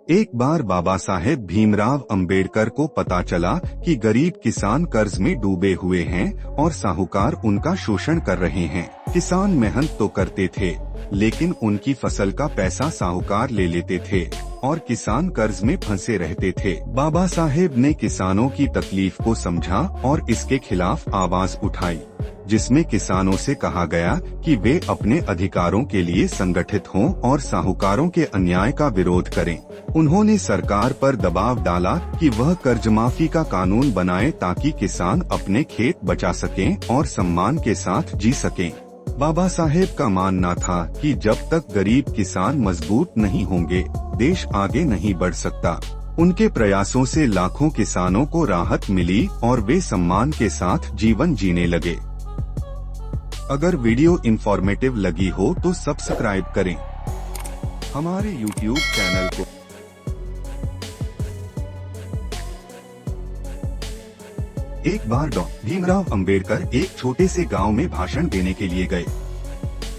एक बार बाबा साहेब भीमराव अंबेडकर को पता चला कि गरीब किसान कर्ज में डूबे हुए हैं और साहूकार उनका शोषण कर रहे हैं। किसान मेहनत तो करते थे, लेकिन उनकी फसल का पैसा साहूकार ले लेते थे और किसान कर्ज में फंसे रहते थे। बाबा साहेब ने किसानों की तकलीफ को समझा और इसके खिलाफ आवाज उठाई, जिसमें किसानों से कहा गया कि वे अपने अधिकारों के लिए संगठित हों और साहूकारों के अन्याय का विरोध करें। उन्होंने सरकार पर दबाव डाला कि वह कर्ज माफी का कानून बनाए ताकि किसान अपने खेत बचा सकें और सम्मान के साथ जी सकें। बाबा साहेब का मानना था कि जब तक गरीब किसान मजबूत नहीं होंगे, देश आगे नहीं बढ़ सकता। उनके प्रयासों से लाखों किसानों को राहत मिली और वे सम्मान के साथ जीवन जीने लगे। अगर वीडियो इंफॉर्मेटिव लगी हो तो सब्सक्राइब करें हमारे YouTube चैनल को। एक बार डॉक्टर भीमराव अंबेडकर एक छोटे से गांव में भाषण देने के लिए गए।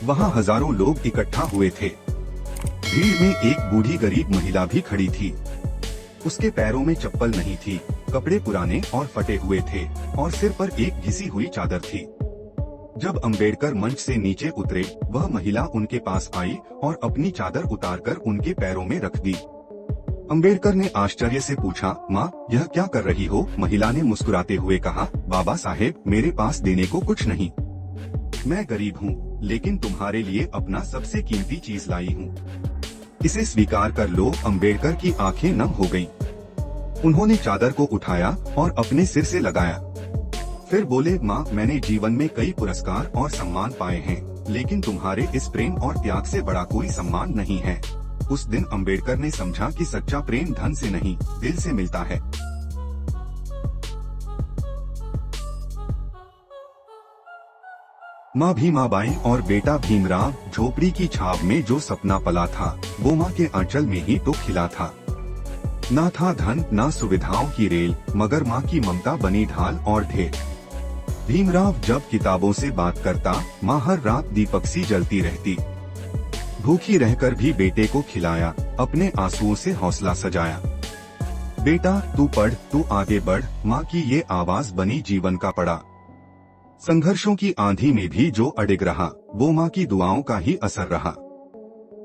वहां हजारों लोग इकट्ठा हुए थे। भीड़ में एक बूढ़ी गरीब महिला भी खड़ी थी। उसके पैरों में चप्पल नहीं थी, कपड़े पुराने और फटे हुए थे और सिर पर एक घिसी हुई चादर थी। जब अंबेडकर मंच से नीचे उतरे, वह महिला उनके पास आई और अपनी चादर उतारकर उनके पैरों में रख दी। अंबेडकर ने आश्चर्य से पूछा, माँ, यह क्या कर रही हो? महिला ने मुस्कुराते हुए कहा, बाबा साहेब, मेरे पास देने को कुछ नहीं। मैं गरीब हूँ, लेकिन तुम्हारे लिए अपना सबसे कीमती चीज लाई हूँ। इसे स्वीकार कर लो। अंबेडकर की आंखें नम हो गईं। उन्होंने चादर को उठाया और अपने सिर से लगाया। फिर बोले, माँ, मैंने जीवन में कई पुरस्कार और सम्मान पाए हैं, लेकिन तुम्हारे इस प्रेम और त्याग से बड़ा कोई सम्मान नहीं है। उस दिन अंबेडकर ने समझा कि सच्चा प्रेम धन से नहीं, दिल से मिलता है। माँ भीमाबाई और बेटा भीमराव, झोपड़ी की छाव में जो सपना पला था, वो माँ के आंचल में ही तो खिला था। ना था धन, ना सुविधाओं की रेल, मगर माँ की ममता बनी ढाल और ढेर। भीमराव जब किताबों से बात करता, माँ हर रात दीपक सी जलती रहती। भूखी रहकर भी बेटे को खिलाया, अपने आंसुओं से हौसला सजाया। बेटा तू पढ़, तू आगे बढ़, माँ की ये आवाज बनी जीवन का पड़ा। संघर्षों की आंधी में भी जो अडिग रहा, वो माँ की दुआओं का ही असर रहा।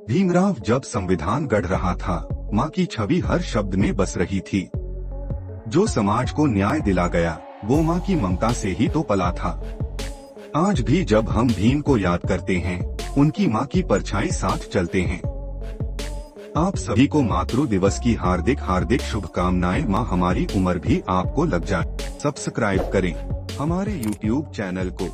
भीमराव जब संविधान गढ़ रहा था, माँ की छवि हर शब्द में बस रही थी। जो समाज को न्याय दिला गया, वो माँ की ममता से ही तो पला था। आज भी जब हम भीम को याद करते हैं, उनकी माँ की परछाई साथ चलते हैं। आप सभी को मातृ दिवस की हार्दिक हार्दिक शुभकामनाएं। माँ हमारी उम्र भी आपको लग जाए। सब्सक्राइब करें हमारे YouTube चैनल को।